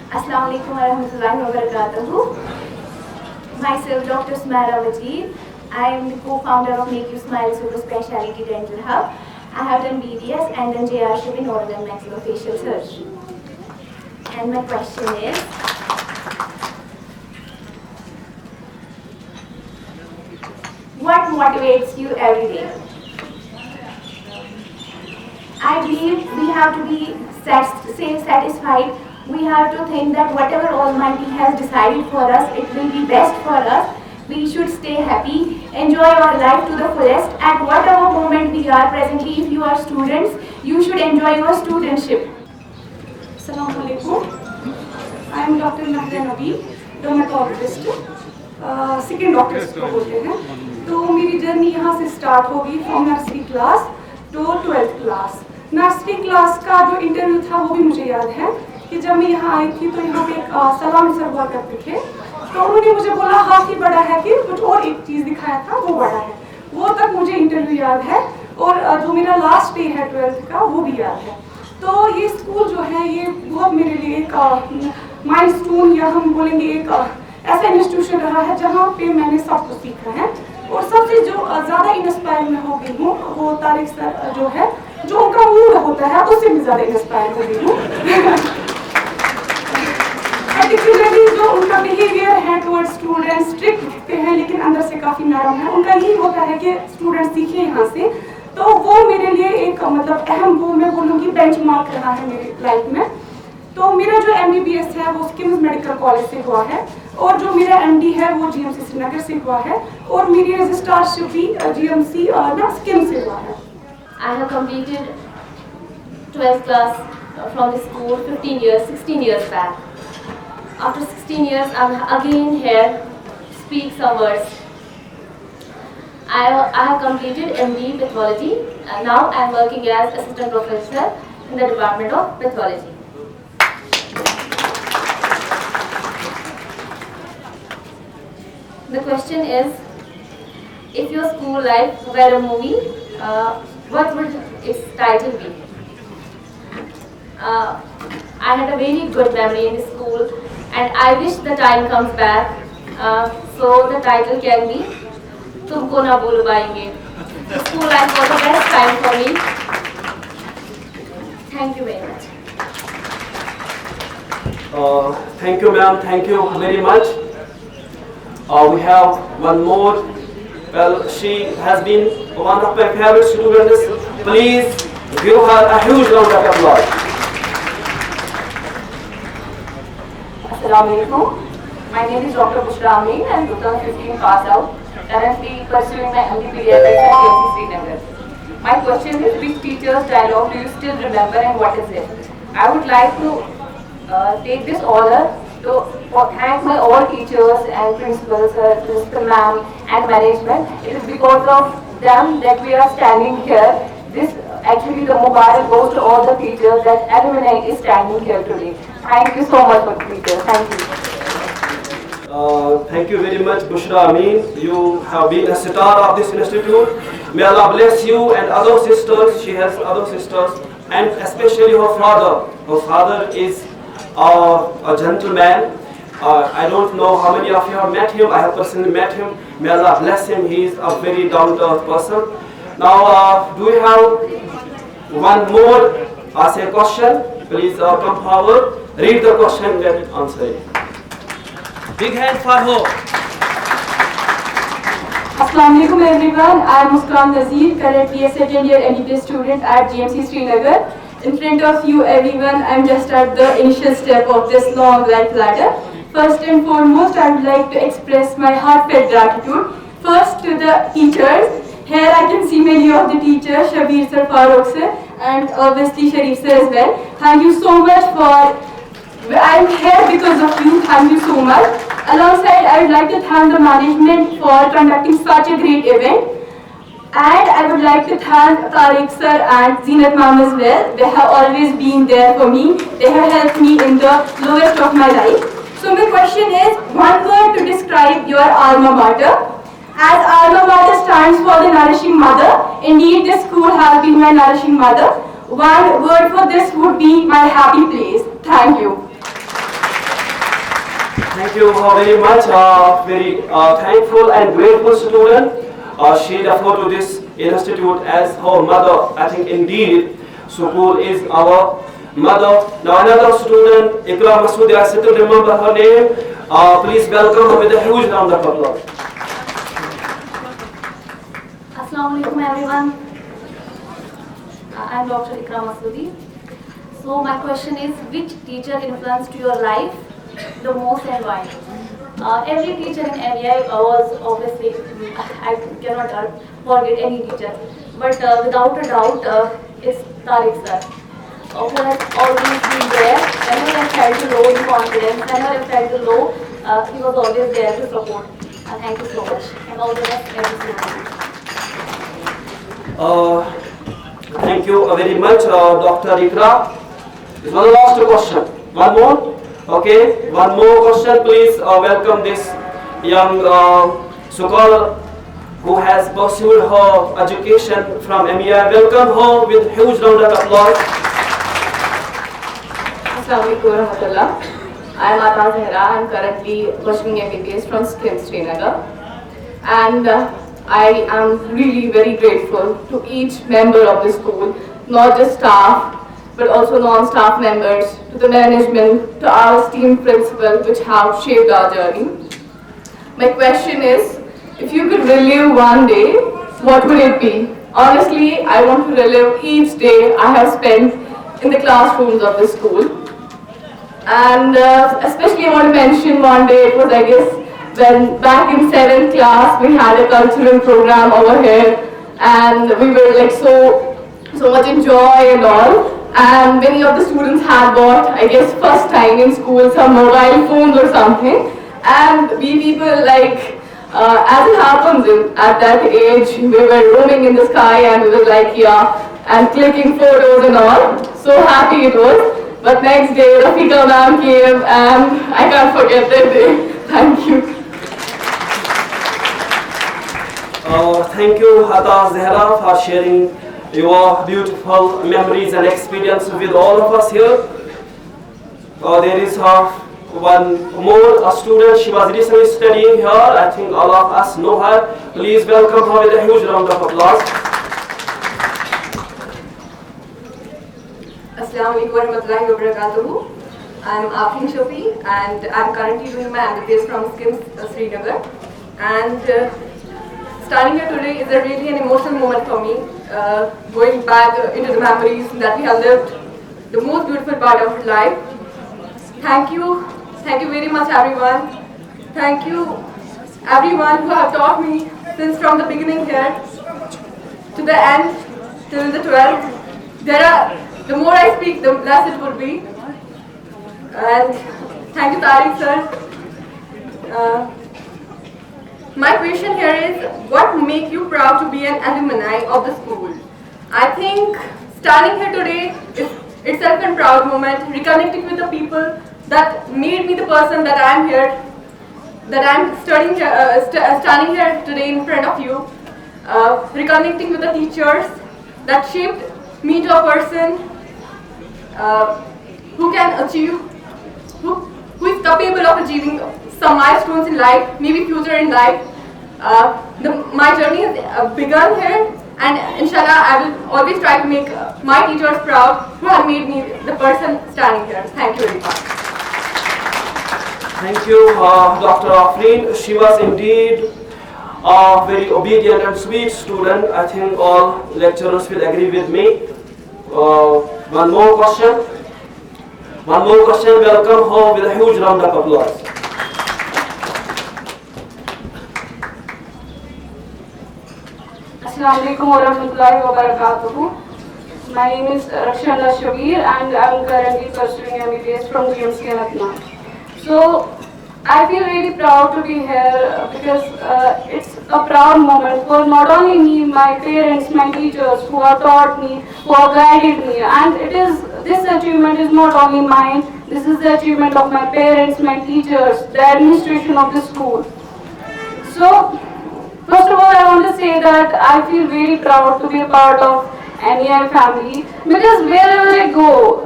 Assalamu alaikum warahmatullahi wabarakatuh. Myself, Dr. Smaira Wajid. I am the co-founder of Make You Smile Super Speciality Dental Hub. I have done BDS and then JRship in oral and maxillofacial surgery. And my question is, what motivates you every day? I believe we have to be satisfied. We have to think that whatever Almighty has decided for us, it will be best for us. We should stay happy, enjoy our life to the fullest. At whatever moment we are presently, if you are students, you should enjoy your studentship. Assalamu alaikum. I am Dr. Nahda Nabi, dermatologist. Second doctor इसको बोलते हैं. तो मेरी journey यहाँ से start होगी from nursery class to 12th class. Nursery class का जो इंटरव्यू था वो भी मुझे याद है कि जब मैं यहाँ आई थी तो यहाँ पे एक सलाम सर हुआ करते थे. तो उन्होंने मुझे बोला हाथी बड़ा है कि कुछ और एक चीज़ दिखाया था वो बड़ा है. वो तक मुझे इंटरव्यू याद है और जो मेरा लास्ट डे है 12th का वो भी याद है. तो ये स्कूल जो है ये बहुत मेरे लिए एक माइलस्टोन या हम बोलेंगे एक ऐसा इंस्टीट्यूशन रहा है जहाँ पे मैंने सब कुछ सीखा है. और सबसे जो ज़्यादा इंस्पायर मैं हो गई हूँ वो तारिक सर जो है, जो उनका मूड होता है उससे भी ज़्यादा इंस्पायर हो गई हूँ. पर्टिकुलरली जो उनका बिहेवियर है टुवर्ड्स स्टूडेंट्स, स्ट्रिक्ट दिखते हैं लेकिन अंदर से काफ़ी नरम है. उनका यही होता है कि स्टूडेंट सीखे यहाँ से. तो वो मेरे लिए एक मतलब अहम वो मैं बोलूँगी बेंचमार्क रहा है मेरी लाइफ में. तो मेरा जो MBBS है वो किम्स मेडिकल कॉलेज से हुआ है और जो मेरा MD है वो GMC श्रीनगर से हुआ है और मेरी रजिस्ट्रारशिप भी GMC किम्स से हुआ है. I have completed 12th class from the school 16 years back. After 16 years, I'm again here to speak some words. I have completed MD Pathology and now I'm working as assistant professor in the Department of Pathology. The question is, if your school life were a movie, what would its title be? I had a very good memory in school and I wish the time comes back. So the title can be तुमको ना भूल पाएंगे. The school life was the best time for me. Thank you very much. Thank you, ma'am. Thank you very much. We have one more. Well, she has been one of my favorite students. Please give her a huge round of applause. Assalamu alaikum. My name is Dr. Bushra Amin and 2015 passed out. Currently pursuing my MD Pediatrics at GMC Srinagar. My question is, which teacher's dialogue do you still remember and what is it? I would like to take this honor to thank my all teachers and principals, principal ma'am and management. It is because of them that we are standing here. This actually the Mubarak goes to all the teachers that alumni is standing here today. Thank you so much for the teachers. Thank you. Thank you very much, Bushra Amin. You have been a star of this institute. May Allah bless you and other sisters. She has other sisters and especially her father. Her father is a gentleman. I don't know how many of you have met him. I have personally met him. May Allah bless him. He is a very down-to-earth person. Now, do we have one more ask a question? Please come forward. Read the question and then answer it. Big hand for her. Assalamu alaikum everyone. I am Muskan Nazir, currently a second year MBBS student at GMC Srinagar. In front of you everyone, I am just at the initial step of this long life ladder. First and foremost, I would like to express my heartfelt gratitude. First to the teachers. Here I can see many of the teachers, Shabir sir, Farooq sir and obviously Sharif sir as well. Thank you so much for, I am here because of you. Thank you so much. Alongside, I would like to thank the management for conducting such a great event. And I would like to thank Tariq sir and Zeenat ma'am as well. They have always been there for me. They have helped me in the lowest of my life. So my question is, one word to describe your alma mater. As alma mater stands for the nourishing mother, indeed this school has been my nourishing mother. One word for this would be my happy place. Thank you. Thank you very much. Very thankful and grateful student. She referred to this institute as her mother. I think indeed, school is our mother. Now another student, Ikra Masoodi, I still remember her name. Please welcome her with a huge round of applause. Assalamu alaikum everyone. I'm Dr. Ikra Masoodi. So my question is, which teacher influenced your life the most and why? Every teacher in MEI was obviously, I cannot forget any teacher, but without a doubt, it's Tariq sir, who has always been there. Whenever I felt low in confidence, whenever I felt low, he was always there to support. Thank you so much, and all the best every student. Thank you very much, Dr. Ikra. This was the last question. One more? Okay, one more question, please. Welcome this young scholar who has pursued her education from MEI. Welcome her with huge round of applause. Assalamualaikum warahmatullah. I am Ata Zahra. I am currently pursuing MBBS from SKIMS Srinagar, and I am really very grateful to each member of the school, not just staff, but also non-staff members, to the management, to our esteemed principal, which have shaped our journey. My question is, if you could relive one day, what would it be? Honestly, I want to relive each day I have spent in the classrooms of the school. And especially I want to mention one day, it was I guess when back in 7th class we had a cultural program over here, and we were like so much in joy and all. And many of the students had bought, I guess first time in school, some mobile phones or something. And we people like, as it happens at that age, we were roaming in the sky and we were like, yeah, and clicking photos and all. So happy it was. But next day, Rafika ma'am came and I can't forget that day. Thank you. Thank you, Hata Zahra, for sharing your beautiful memories and experience with all of us here. There is one more student. She was recently studying here. I think all of us know her. Please welcome her with a huge round of applause. Assalamualaikum warahmatullahi wabarakatuh. I'm Afrin Shafi and I'm currently doing my MBBS from SKIMS Srinagar. And standing here today is a really an emotional moment for me. Going back into the memories that we have lived, the most beautiful part of life. Thank you very much everyone. Thank you everyone who have taught me since from the beginning here to the end, till the 12th. The more I speak, the less it will be. And thank you Tariq sir. My question here is, what makes you proud to be an alumni of the school? I think standing here today is itself a proud moment, reconnecting with the people that made me the person that I am here, that I am standing here today in front of you, reconnecting with the teachers that shaped me to a person who can achieve, who is capable of achieving some milestones in life, maybe future in life. My journey has begun here, and inshallah I will always try to make my teachers proud who have made me the person standing here. Thank you very much. Thank you, Dr. Afrin. She was indeed a very obedient and sweet student. I think all lecturers will agree with me. One more question. Welcome her with a huge round of applause. Assalamualaikum warahmatullahi wabarakatuh. My name is Rakshana Shabir and I am currently pursuing MBBS from GMC Ratna. So I feel really proud to be here because it's a proud moment for not only me, my parents, my teachers who have taught me, who have guided me, and this achievement is not only mine, this is the achievement of my parents, my teachers, the administration of the school. So first of all, I want to say that I feel very proud to be a part of NEI family, because wherever I go,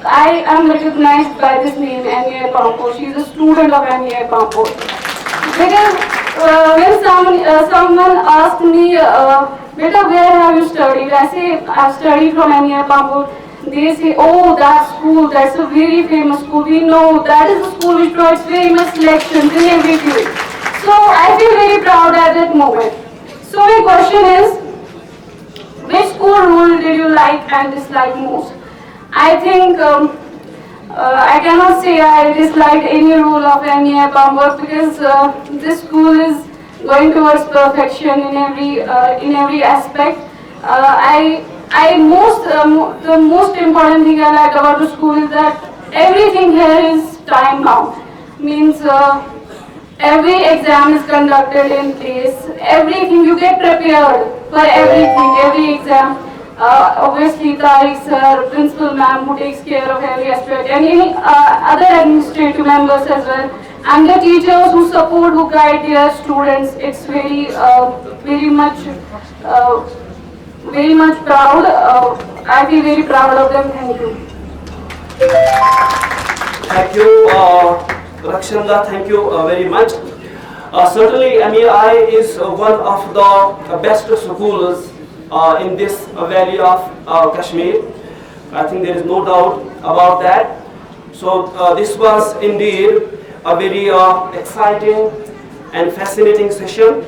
I am recognized by this name, NEI Pampur. She is a student of NEI Pampur. Because when someone asked me, Beta, where have you studied? I say, I've studied from NEI Pampur. They say, oh, that school, that's a very famous school. We know that is a school which provides very much selections in every field. So I feel very proud at that moment. So my question is, which school rule did you like and dislike most? I think I cannot say I disliked any rule of NEI Pampur because this school is going towards perfection in every aspect. The most important thing I like about the school is that everything here is time bound. Means every exam is conducted in place. Everything you get prepared for everything, every exam. Obviously, Tariq sir, principal ma'am who takes care of every aspect, and any other administrative members as well, and the teachers who support, who guide their students. It's very much proud. I feel very proud of them. Thank you. Thank you, Rakshanda. Thank you very much. Certainly, MEI is one of the best schools in this valley of Kashmir. I think there is no doubt about that. So this was indeed a very exciting and fascinating session.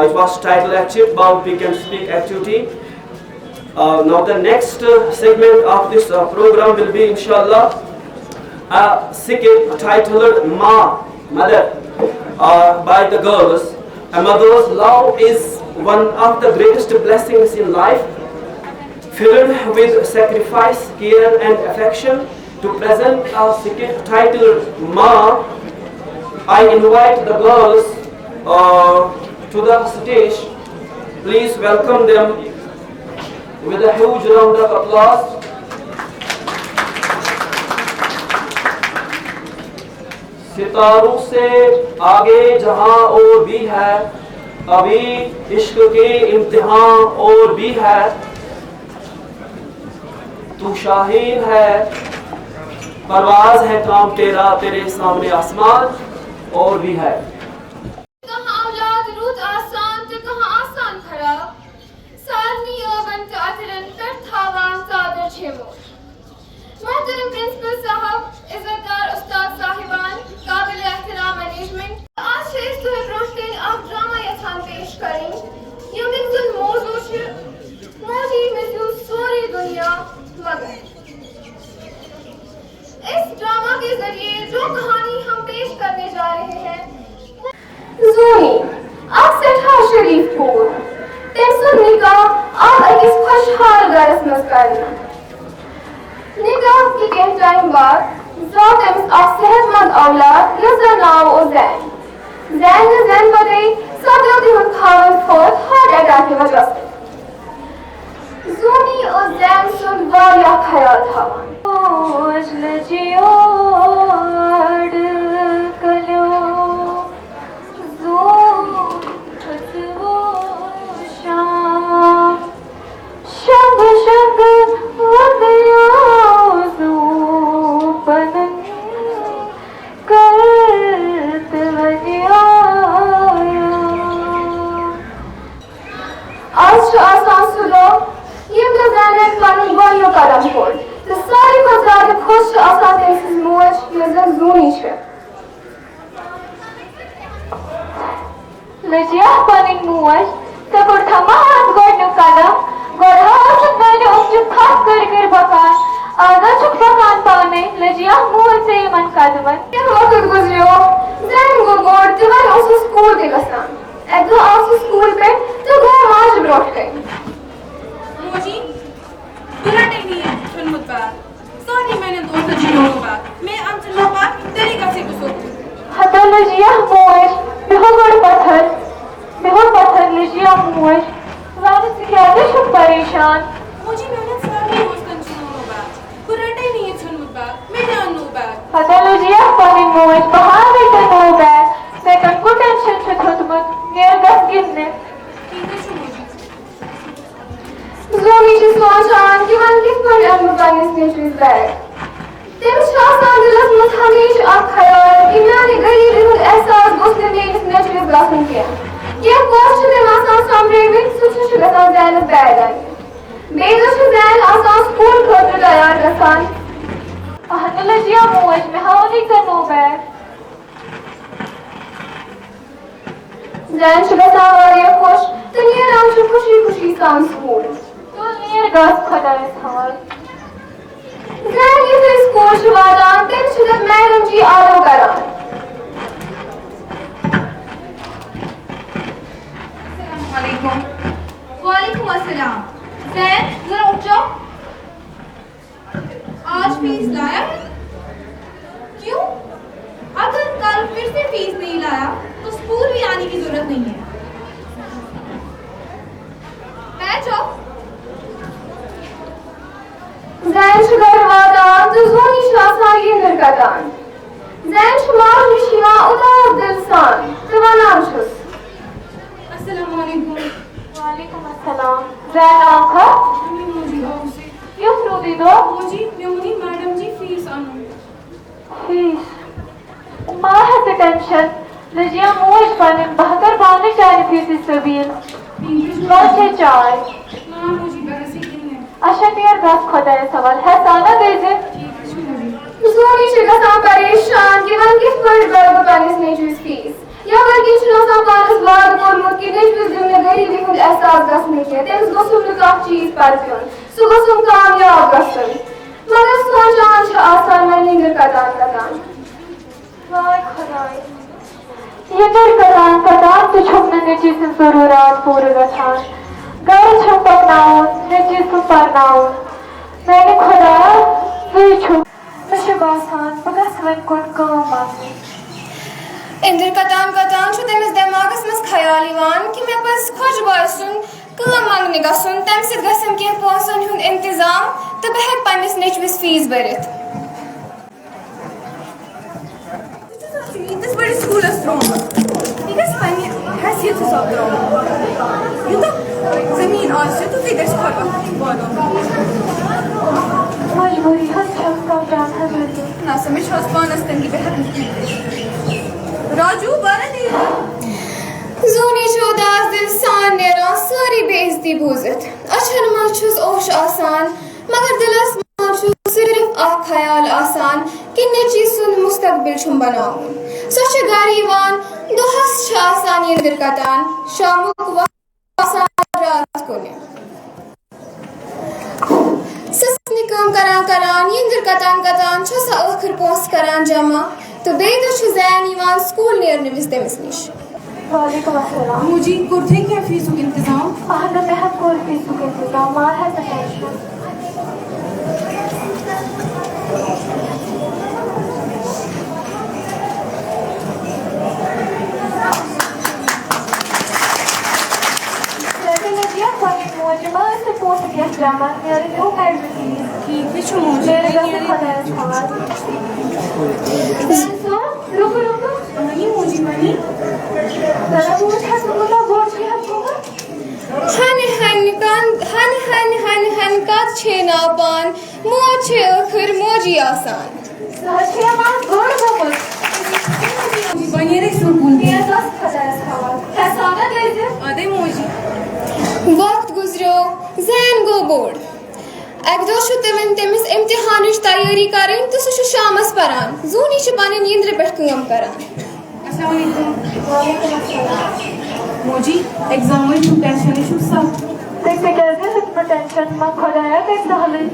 It was titled Achieve Bound We Can Speak activity. Now the next segment of this program will be inshallah a sikit titled Ma, Mother, by the girls. A mother's love is one of the greatest blessings in life, filled with sacrifice, care and affection. To present a sikit titled Ma, I invite the girls to the stage. Please welcome them with a huge round of applause. सितारों से आगे जहां और भी है, अभी इश्क के इम्तिहान और भी है, तू शाहीन है, परवाज है काम तेरा, तेरे सामने आसमान और भी है. कहाँ औलाद रूद आसान तो कहाँ आसान खरा, सारनी ओबन का अतरन कर थावान सादर छेमो. मोहतरम प्रिंसिपल साहब, इज़्ज़तदार उस्ताद साहिबान, काबिल एहतराम मैनेजमेंट, आज से इस तुहे ब्रोश्टेन आप ड्रामा यथान पेश करें. यमिन जुल मौजू छ, मौजी मिजू सोरी दुनिया मगर. इस ड्रामा के जरिए जो कहानी हम पेश करने जा रहे हैं, Zuni, आप सेठा शरीफ हो, तेमसन निकाह आप अकिस खुशहाल गरस मज करना. निकाह की कम टाइम बाद ज़ात अमिस आप सेहतमंद औलाद यज़ा नाव ओ ज़ैन. ज़ैन ने ज़ैन बदई सदरती हुन खावन फोत हार्ट अटैक की वजह से. Zuni और ज़ैन सुन वारिया ख्याल था. Lejia paning muas, sebur thamahas god nukala, god haas nane umjuk khas kar bakan, आधा चुप बकान पाने लजिया मुंह से मन कादमन. ये वक्त गुजरियो, ज़ैन को गोड़ तिवार उस स्कूल के कसान. ऐतो आप स्कूल पे तो घर माज ब्रोट गई. मोजी, तुरंत नहीं है चुन मुद्दा. सॉरी मैंने दोस्त जीरो का. मैं अंचल का तरीका से गुस्सा. हता लजिया मुंह, बेहोगड़ पत्थर लजिया मुंह. वाले से क्या है शुभ परेशान. मोजी मैंने सारी दोस्त तुरंत नहीं है चुन मुद्दा. मैं जान लो बैग. हता लजिया पानी मुंह, बाहर बेटा नो बैग. मैं कंको टेंशन से खुद मत कि मैंने गरीबी हुंद एहसास गोस ने मेरिस नेचुरस गसन के क्या पोस्ट में आसान समरेवित सुच गसन जान बैदन बेदश जान आसान स्कूल खतर तैयार गसन लजिया मोज में हावनी कनो बैग जान गसन वारिया खुश तनिया राम खुशी खुशी सान स्कूल तो नियर गस खदाए सवाल जान ये फिर स्कूल शुवादान तेन शुदत मैडम जी आलो करान वालेकुम अस्सलाम। जैन जरा उठ जाओ। आज फीस लाया है? क्यों? अगर कल फिर से फीस नहीं लाया तो स्कूल भी आने की जरूरत नहीं है। बैठ जाओ। जान शुगरवादान तो जोनी शासन ये नरकदान जान शुमार मिशिमा उदार दिलसान तवानाम शुस अस्सलाम वालेकुम। वालेकुम अस्सलाम जैन आखा मुझे आओ यो फ्रूदी दो मुझे मेमनी मैडम जी फीस आनो फीस मा है टेंशन लजिया मोज बने बहकर बाने चाहे फीस सबील बाचे चाय ना मुझे बरसी नहीं है। अच्छा नियर गस खदाए सवाल है साना देजे जोनी शुगरसान परेशान कि वन किस पर बर्ग पानिस नेचुरस फीस या वर्गी शुनासा पानिस वाद कोलमुत की नेचुरस जिम्मे गरीबी हुंद एहसास गसने के तेम्स गोसुम लुकाफ चीज पर पियोन सुगसुम कामयाब गसन मगर सोचान छ आसान में निंगर कदान वाय खदाए ये नर कदान तो छुपने ने चीज़ जरूरात पूरे गठान घर छुपक नाउन ने चीज़ पर नाउन मैंने खुदाया ये छुप नशबासान बगस वन कुन काम मांगी इंदर कतान छु तेमिस दिमागस मस ख्याल इवान कि मैं बस खुश बसुन काम मांगने गसुन तम सित गसन के पोसन हुंद इंतजाम त बहक पन्निस नेचुरस fees भरित This body school is strong. ठीक है स्पाइनी हैसियत से सब strong. ये तो ज़मीन आज से तो फिगर स्कॉलर बोलो. मजबूरी हद छक्का जान है मेरी ना समझ हस्बान अस्तंगी बेहद मुश्किल. राजू बारा नहीं. जोनी चौदास दिल सान नेरा सारी बेइज्जती भूजत अचन मचुस ओश आसान मगर दिलस मचुस सिर्फ आ ख्याल आसान कि नेची सुन मुस्तकबिल छुम बनाऊं सच गारीवान दोहस छ आसान ये दिलकतान शामुक व आसान रात को ने ससनी काम करान ये दिलकतान छ सा आखिर पोस्ट करान जमा तो बेदो छ जैन इवान स्कूल नेर निविस्ते मिसनिश वालेकुम अस्सलाम मुझे कुर्ते क्या फीस का इंतजाम आहना में हद कोल फीस के इंतजाम मार है tension Drama, there is no kind of fees. which one? There is a खदाए सवाल रुको मनी मुझे मनी जरा बोझ है सुनना बोझ है सुनना हन का छेना पान मोछे आखिर मोजी आसान सहजिया बात गोड़ बमत बनी रे सुकून ये दस खदाए सवाल है साना देजे अदे मुझे वक्त गुजरो जैन गो बोर्ड एक दो शुतमन तेमिस इम्तिहानिश तैयारी करें तो सुश शामस परान जूनी शिपानी नींद्र पेट काम करान अस्सलाम वालेकुम वालेकुम अस्सलाम मुझे एग्जाम में तू टेंशन इशू सब देख बेटा इतना टेंशन मत खदाया कैसे हले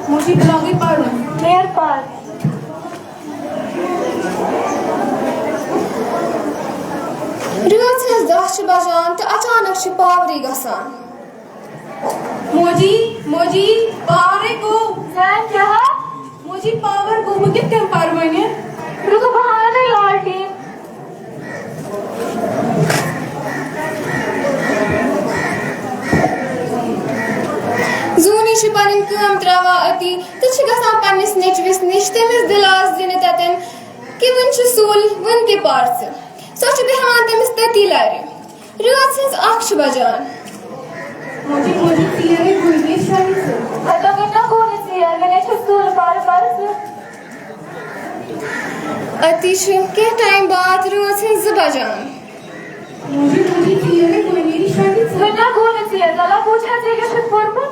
मुझे ब्लॉग पढ़ मेयर पार रोज दस बजान तो अचानक पावरी गसान मोजी पावर को जैन क्या मुझे पावर को वो कितने पावर बने रुको बाहर नहीं लाल टीम जूनी शिपानी काम त्रावा अति तो गसान पन्निस नेचविस निश्तेमिस दिलास दिन ततन कि वन सूल वन के पार्स सोच बेहान तमिस तती लारे रोज से आख बजान मुझे क्लियर कोई भी शायद से तो कितना कौन सी है मैंने छुट्टी पार पार से अतिश के टाइम बाद रोज हैं ज़ुबा जान मुझे पूरी क्लियर है कोई मेरी शादी वरना कौन सी है ज़रा पूछा चाहिए फिर फॉर्मल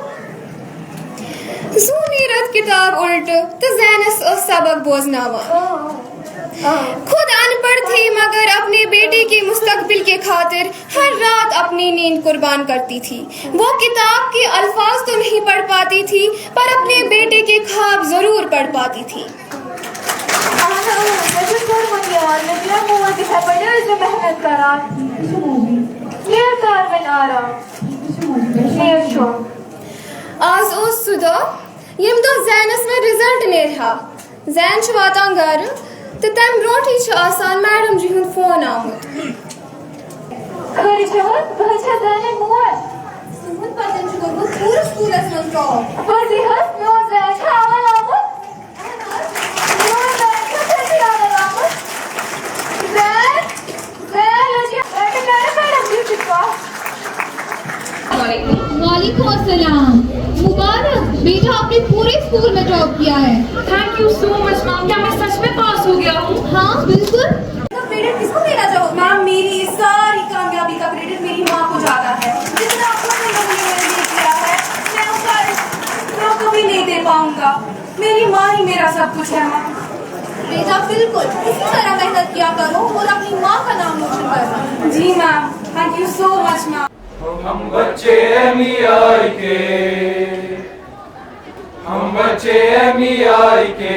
ज़ूनीरत किताब उल्ट तो ज़ैनस और सबक बोझनावा खुद अनपढ़ थी मगर अपने बेटे के मुस्तकबिल के खातिर हर रात अपनी नींद कुर्बान करती थी। वो किताब के अल्फाज तो नहीं पढ़ पाती थी पर अपने बेटे के ख्वाब जरूर पढ़ पाती थी। आज उस सुदा यम दो ज़ैनस में रिजल्ट ने रहा ज़ैन छ वातान घर तो तम ब्रोटी छ आसान मैडम जी हुन फोन आमुत खरी छहत बहचा जाने मोर सुमन पतन छ गो पूरा स्कूल असमन का बजी has no Zain Chhaava Lamu no ज़ैन कैसे आने लामु ज़ैन लजी बैठ मैडम जी चिपका वालेकुम अस्सलाम। मुबारक बेटा आपने पूरे स्कूल में टॉप किया है। Thank you so much ma'am. क्या मैं सच में पास हो गया हूँ? हाँ बिल्कुल। क्रेडिट किसको देना चाहो? मैम मेरी सारी कामयाबी का क्रेडिट मेरी माँ को जाता है। जितना आपने मुझे किया है मैं कभी नहीं दे पाऊंगा। मेरी माँ ही मेरा सब कुछ है। माँ बेटा बिल्कुल इसी तरह मेहनत किया करो और अपनी माँ का नाम रोशन करना। जी ma'am thank you so much ma'am. हम बच्चे एमईआई के, हम बच्चे एमईआई के,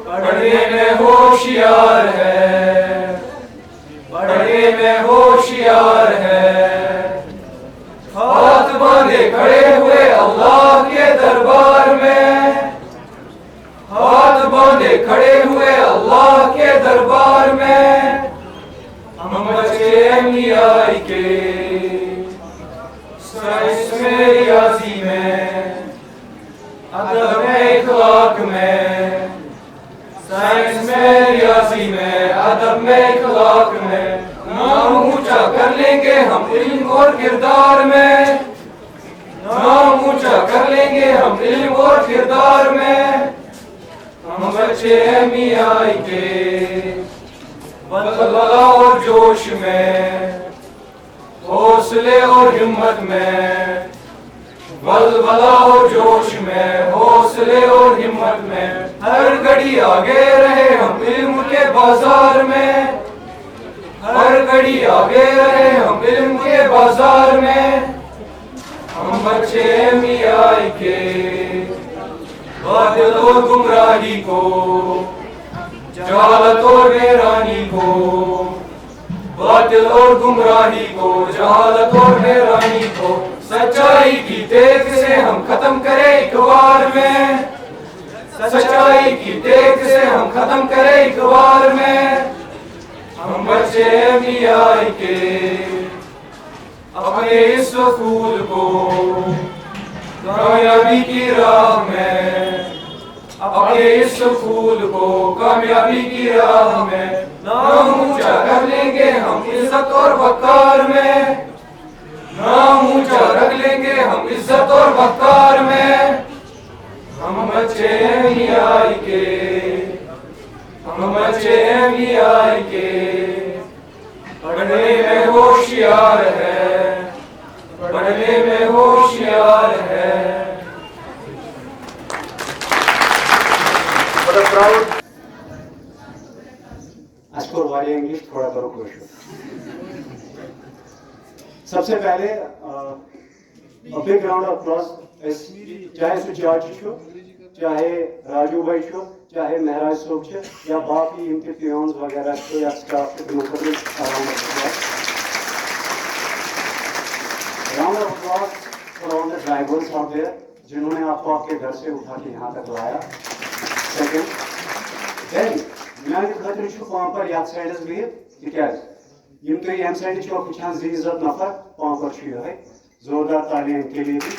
पढ़ने में होशियार है, पढ़ने में होशियार है। हाथ बांधे खड़े हुए अल्लाह के दरबार में, हाथ बांधे खड़े हुए अल्लाह के दरबार में। हम बच्चे एमईआई के, साइंस में रियाजी में, अदब में इखलाक में, साइंस में रियाजी में, अदब में इखलाक में। नाम ऊंचा कर लेंगे हम इल्म और किरदार में, नाम ऊंचा कर लेंगे हम इल्म और किरदार में। हम बच्चे एमईआई के, बलबला और जोश में, हौसले और हिम्मत में, बलबला और जोश में, हौसले और हिम्मत में। हर घड़ी आगे रहे हम इल्म के बाजार में, हर घड़ी आगे रहे हम इल्म के बाजार में। हम बच्चे एमईआई के, बातिल और गुमराही को, जहालत और बेरानी को, बातिल और गुमराही को, जहालत और बेरानी को, सच्चाई की तेग से हम खत्म करें एक बार में, सच्चाई की तेग से हम खत्म करें एक बार में। हम बच्चे एमईआई के, अपने इस फूल को कामयाबी की राह में, अपने इस फूल को कामयाबी की राह में। नाम ऊंचा कर लेंगे हम इज्जत और वकार में, नाम ऊंचा रख लेंगे हम इज्जत और वकार में। हम बच्चे एमईआई के, हम बच्चे एमईआई के, पढ़ने में होशियार है, पढ़ने में होशियार है। अशकोर वाले इंग्लिश थोड़ा करो कोशिश। सबसे पहले बिग राउंड ऑफ अप्लॉज, चाहे सु चाची छो, चाहे राजू भाई छो, चाहे महराज सोब छे, या बाकी इनके पियोन्स वगैरह छो, या स्टाफ के मुकदमे round of applause for all the drivers out there जिन्होंने आपको आपके घर से उठा के यहाँ तक लाया। सेकंड, देन मैं खतर पान पर ये साइडस बिहित तिकाज तुम यम साइड वुचान 2 नफर पान पर ये जोरदार तालीम के लिए भी।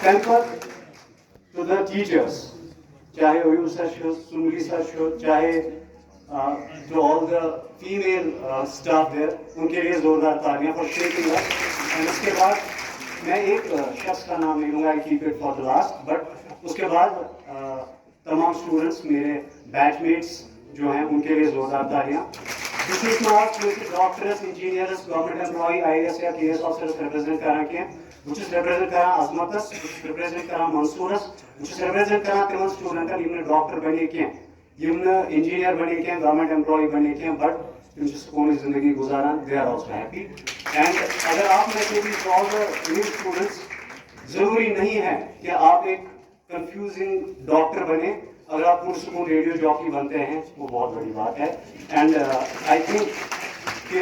तम टू द टीचर्स, चाहे ओयू सर सुमरी सर, चाहे to all the female staff there, उनके लिए जोरदार तालियां फॉर शेकिंग अस। एंड उसके बाद मैं एक शख्स का नाम नहीं लूंगा, I keep it for the last, but उसके बाद तमाम स्टूडेंट्स, मेरे बैचमेट्स जो हैं उनके लिए जोरदार तालियां। This marks doctors, engineers, government employee, IAS या KS officers represent करा के, which is represent करा अजमतस, which is represent करा मंसूरस, which is represent करा तिमन स्टूडेंट यिमने डॉक्टर बने के, यिमने इंजीनियर बने के, गवर्नमेंट एम्प्लॉय बने के, बट तिम सुकून जिंदगी गुजारान, they are also happy. And अगर आप में से भी all the new students, जरूरी नहीं है कि आप एक कंफ्यूजिंग डॉक्टर बने, अगर आप पुरसकून रेडियो जॉकी बनते हैं वो बहुत बड़ी बात है। एंड आई थिंक कि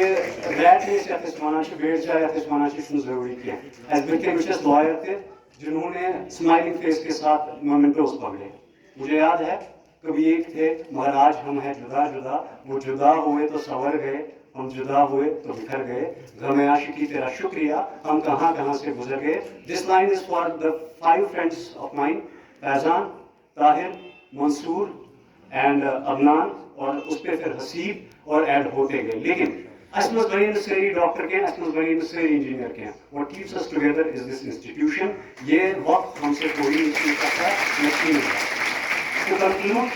रैट रेस या फिस्माना से बेड़ जाए या फिस्माना से सुन जरूरी किया एज बिल्कुल विशेष लॉयर थे जिन्होंने स्माइलिंग फेस के साथ मोमेंटोस पकड़े। मुझे याद है कभी एक थे मगर आज हम हैं जुदा जुदा, वो जुदा हुए तो संवर गए, हम जुदा हुए तो बिखर गए, गम आशिकी तेरा शुक्रिया हम कहाँ कहाँ से गुजर गए। This line is for the 5 friends of mine, Faizan, Tahir, Mansoor and Adnan, और उस पर फिर हसीब और ऐड होते गए। लेकिन असमस बनी नसरी डॉक्टर के, असमस बनी नसरी इंजीनियर के, what keeps us together is this institution. ये वक्त हमसे कोई नहीं छीन सकता, यकीन है। तो कंटिन्यू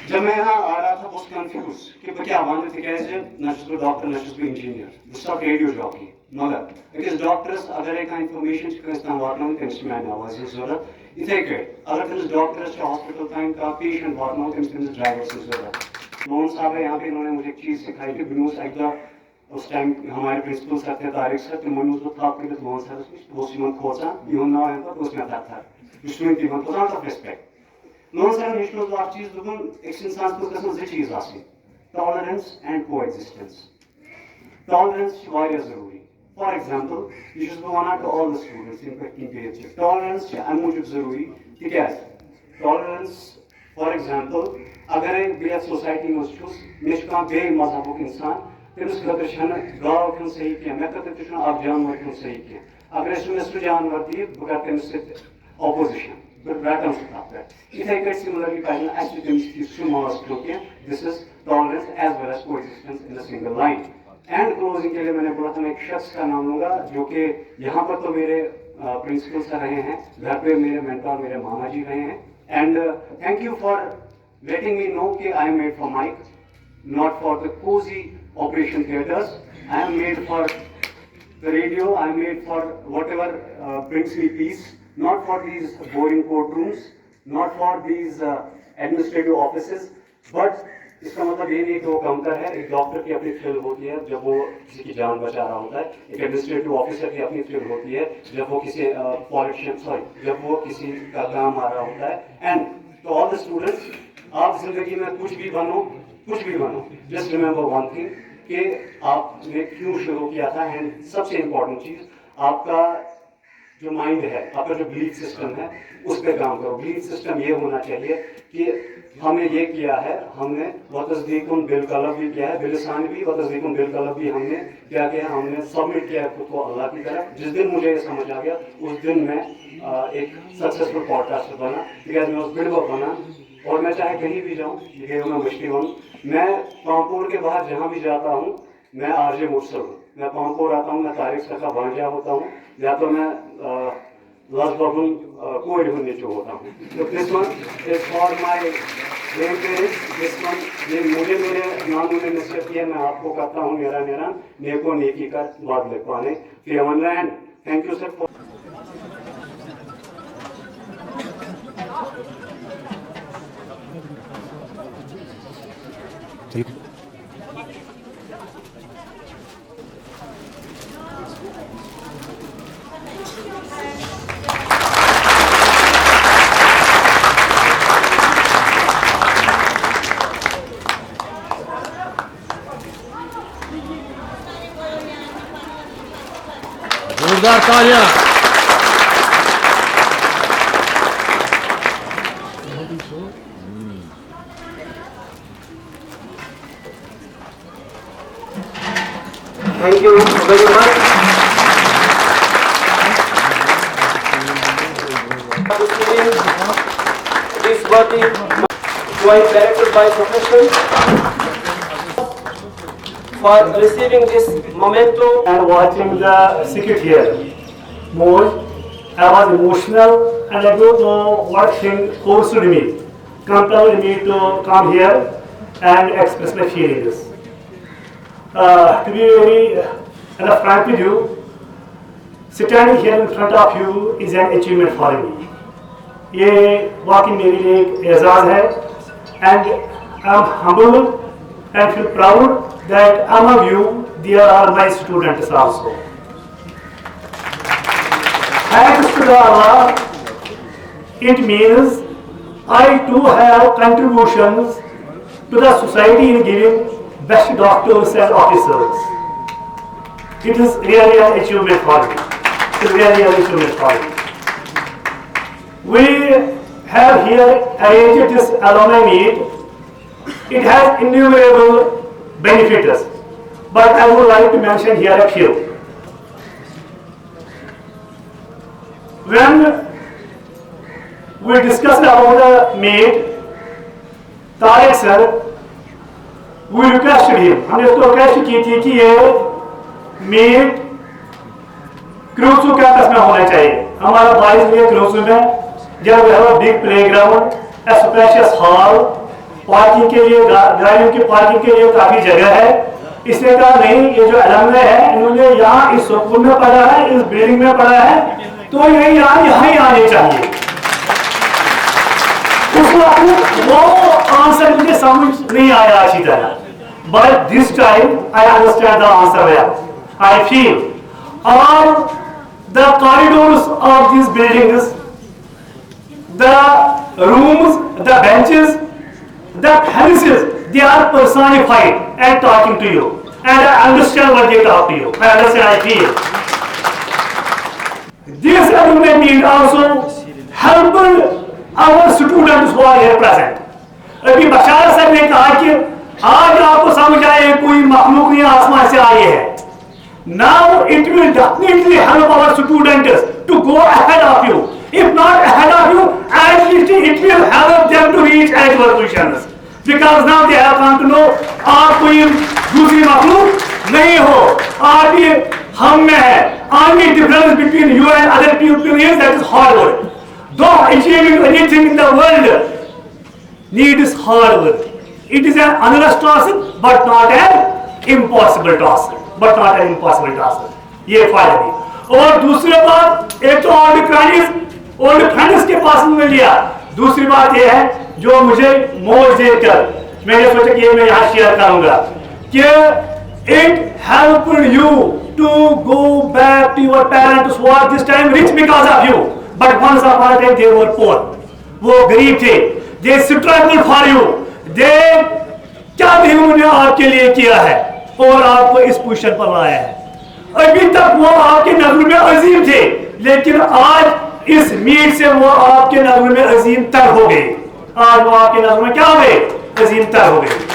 जब मैं यहाँ आ रहा था बहुत कंफ्यूज कि क्या वन थे कैसे नशु डॉक्टर नशु इंजीनियर सब रेडियो जॉकी, मगर अकिस डॉक्टर्स अगर एक इंफॉर्मेशन तान वातन तमिस मैं आवाज जरूरत, इथे अगर तमिस डॉक्टर्स हॉस्पिटल तान का पेशेंट वातन तमिस ड्राइवर से जरूरत। मोहन साहब है यहाँ पे, इन्होंने मुझे एक चीज़ सिखाई कि बिनूस एक उस टाइम हमारे प्रिंसिपल सर थे तारिक सर, तो मनूस वो था कि मोहन सर वो सिमन खोचा यून नाव है तो उसमें था उसमें टीम खोचा ऑफ रिस्पेक्ट। मोहन सर ने इसमें एक चीज़ दुकान एक इंसान को कसम से चीज़ आसी टॉलरेंस एंड कोएग्जिस्टेंस। टॉलरेंस वारिया जरूरी। For example, you should go on to all the students in 15 pages. Tolerance is amujib zaruri. ठीक है? Tolerance, for example, अगर एक बेहद सोसाइटी में उस निष्काम बे मज़हबुक इंसान तेरे खतर गाँव क्यों सही किया, मैं कहते तुझे आप जानवर क्यों सही किया, अगर इसमें सु जानवर दिए बगैर तेरे opposition, but random stuff there. इथे एक similarly पहले ऐसे तेरे सु मास क्यों किया, this is tolerance as well as coexistence in a single line. And closing के लिए मैंने बोला था मैं एक शख्स का नाम लूंगा जो कि यहाँ पर तो मेरे प्रिंसिपल सर रहे हैं, घर पे मेरे मेंटर मेरे मामा जी रहे हैं। And thank you for letting me know कि I am made for mic, not for the cozy operation theatres, I am made for the radio, I am made for whatever brings me peace, not for these boring court rooms, not for these administrative offices. But इसका मतलब ये नहीं कि वो कमतर है। एक doctor की अपनी थ्रिल होती है जब वो किसी की जान बचा रहा होता है, एक एडमिनिस्ट्रेटिव ऑफिसर की अपनी थ्रिल होती है जब वो किसी पॉलिटिशियन जब वो किसी का काम आ रहा होता है। And to all the students, आप जिंदगी में कुछ भी बनो, जस्ट रिमेंबर वन थिंग कि आपने क्यों शुरू किया था। एंड सबसे इम्पोर्टेंट चीज़, आपका जो माइंड है, आपका जो बिलीफ सिस्टम है, उस पर काम करो। बिलीफ सिस्टम ये होना चाहिए कि हमने ये किया है, हमने वतस्दीकुन बिलकलब भी किया है, बिलसान भी वतस्दीकुन बिलकलब भी हमने क्या किया, हमने सबमिट किया है खुद को अल्लाह की तरफ। जिस दिन मुझे ये समझ आ गया उस दिन मैं एक सक्सेसफुल पॉडकास्टर बना, बिकॉज मैं उस बिल्डअप बना। और मैं चाहे कहीं भी जाऊँ, ये मैं मुश्किल हूँ, मैं पामपुर के बाहर जहाँ भी जाता हूँ मैं आरजे मुर्सल हूँ। मैं पामपुर आता हूँ, मैं तारिक सर का भांजा होता हूँ, या तो मैं कोई होने जो होता हूँ। तो this one is for my grand parents, this one ये मुझे मेरे नानों ने नसीहत किया, मैं आपको करता हूँ मेरा नेको नेकी का बाद लिख पाने। फिर ऑनलाइन थैंक यू सर। जोरदार तालियां। Thank you very much. This body joint directed by professionals for receiving this memento and watching the secret here. More, I was emotional and I don't know what thing forced me, compelled me to come here and express my feelings. To be very frank with you, standing here in front of you is an achievement for me. ये वाकई मेरे लिए एक एजाज़ है, and I'm humble and feel proud that among you there are my students also. Thanks to Allah, it means I too have contributions to the society in giving best doctors and officers. It is really an achievement for me. It is really an achievement for me. We have here arranged this alumni meet. It has innumerable benefits, but I would like to mention here a few. When we discussed about the meet, Tariq sir, we requested him. हमने उसको request की थी कि ये meet क्रूसू campus में होना चाहिए. हमारा 22 में क्रूसू में जब we have a big playground, a spacious hall, parking के लिए गाड़ियों की पार्किंग के लिए काफी जगह है. इसने कहा नहीं, ये जो अलमने है इन्होंने यहाँ इस स्कूल में पढ़ा है, इस बिल्डिंग में पढ़ा है, तो यही यहाँ आने चाहिए. वो आंसर मुझे समझ नहीं आया अच्छी तरह. But this time I understand the answer well. I feel all the corridors of these buildings, the rooms, the benches, the fences, they are personified and talking to you. And I understand what they talk to you. I understand, I feel. This alumni meet also helped our students who are here present. अभी बशार sir ने कहा कि आज आपको समझ आए कोई मखलूक नहीं आसमान से आई है. Now it will definitely help our students to go ahead of you. If not ahead of you, at least it will help them to reach eligible positions. Because now they have come to know आप कोई दूसरी मखलूक नहीं हो, आप भी हम में है. Only difference between you and other people is that is hard work. Though achieving anything in the world needs hard work. It is an onerous task, but not an impossible task. But not an impossible task. ये फायदा भी. और दूसरी बात, एक तो old friends के पास मिल लिया. दूसरी बात ये है जो मुझे मौज देकर मैंने सोचा कि ये मैं यहाँ शेयर करूँगा कि it helped you to go back to your parents who are this time rich because of you. But once upon a time they were poor. वो गरीब थे. They struggled for you. They क्या भी उन्होंने आपके लिए किया है और आपको इस पोजीशन पर लाया है. अभी तक वो आपके नजर में अजीम थे, लेकिन आज इस मीट से वो आपके नजर में अजीम तर हो गए. आज वो आपके नजर में क्या हो गए? अजीम तर हो गए.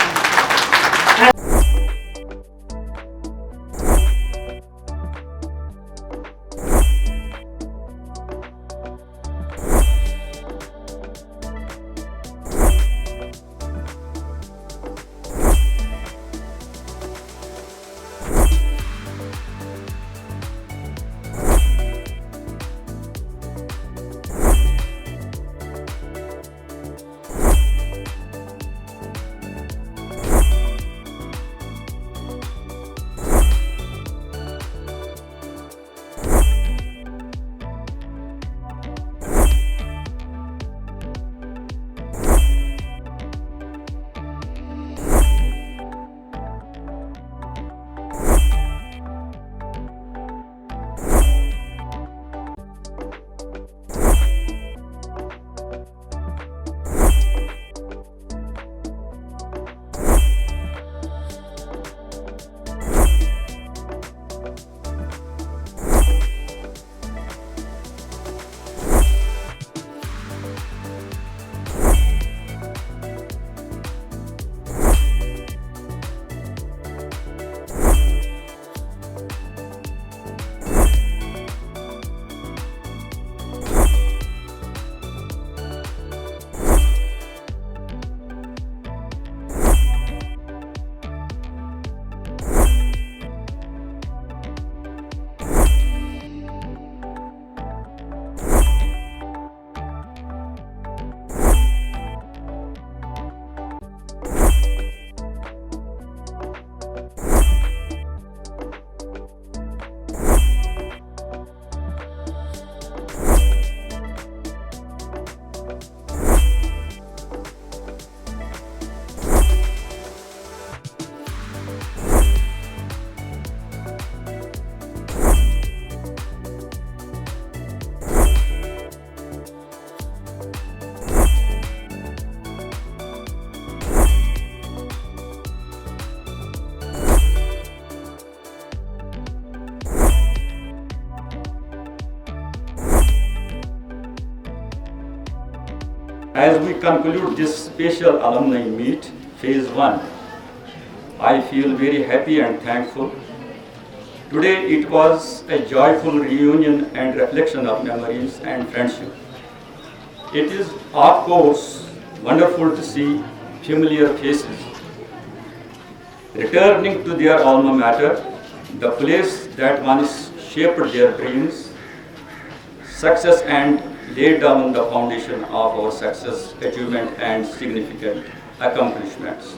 as we conclude this special alumni meet, phase 1, I feel very happy and thankful. Today it was a joyful reunion and reflection of memories and friendship. It is, of course, wonderful to see familiar faces returning to their alma mater, the place that once shaped their dreams, success, and laid down the foundation of our success, achievement, and significant accomplishments.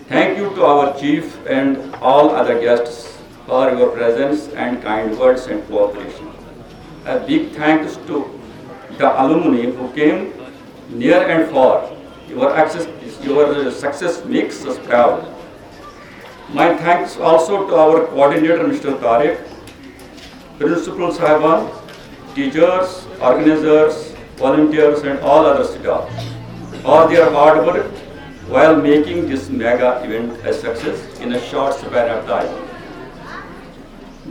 Thank you to our chief and all other guests for your presence and kind words and cooperation. A big thanks to the alumni who came near and far. Your success makes us proud. My thanks also to our coordinator, Mr. Tariq, Principal Sahiban, teachers, organizers, volunteers, and all other staff for their hard work while making this mega event a success in a short span of time.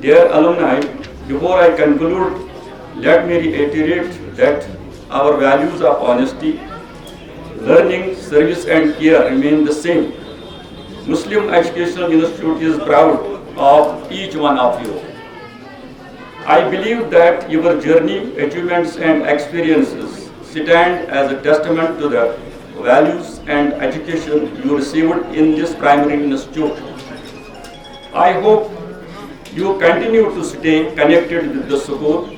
Dear alumni, before I conclude, let me reiterate that our values of honesty, learning, service, and care remain the same. Muslim Educational Institute is proud of each one of you. I believe that your journey, achievements, and experiences stand as a testament to the values and education you received in this primary institute. I hope you continue to stay connected with the school.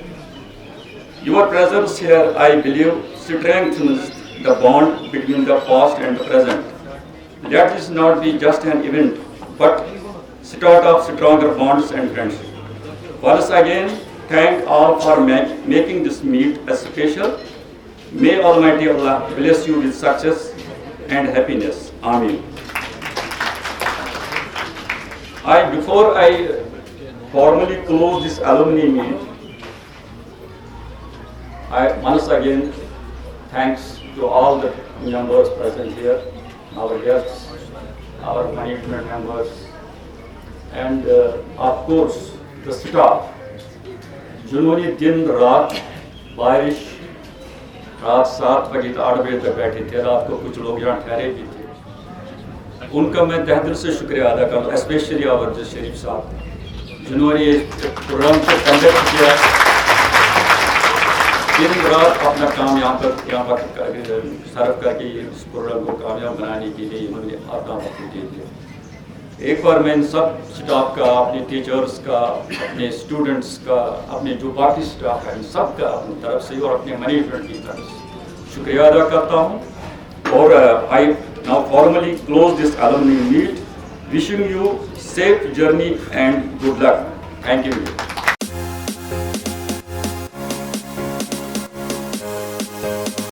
Your presence here, I believe, strengthens the bond between the past and the present. Let this not be just an event, but start of stronger bonds and friendship. Once again, thank all for making this meet a special. May Almighty Allah bless you with success and happiness. Ameen. Before I formally close this alumni meet, I once again thanks to all the members present here, our guests, our management members, and of course the staff. जिन्होंने दिन रात बारिश रात 7 बजे से 8 बजे तक बैठे थे, रात को कुछ लोग यहाँ ठहरे भी थे, उनका मैं तहे दिल से शुक्रिया अदा करता हूँ, स्पेशली आवर शरीफ साहब जिन्होंने ये प्रोग्राम को कंडक्ट किया, दिन रात अपना काम यहाँ पर सर्व करके इस प्रोग्राम को कामयाब बनाने के लिए इन्होंने अपना वक्त दे दिया। एक बार मैं इन सब स्टाफ का, अपने टीचर्स का, अपने स्टूडेंट्स का, अपने जो बाकी स्टाफ है, इन सब का अपनी तरफ से और अपने मैनेजमेंट की तरफ से शुक्रिया अदा करता हूँ। और I now formally close this alumni meet, wishing you safe journey and good luck. Thank you.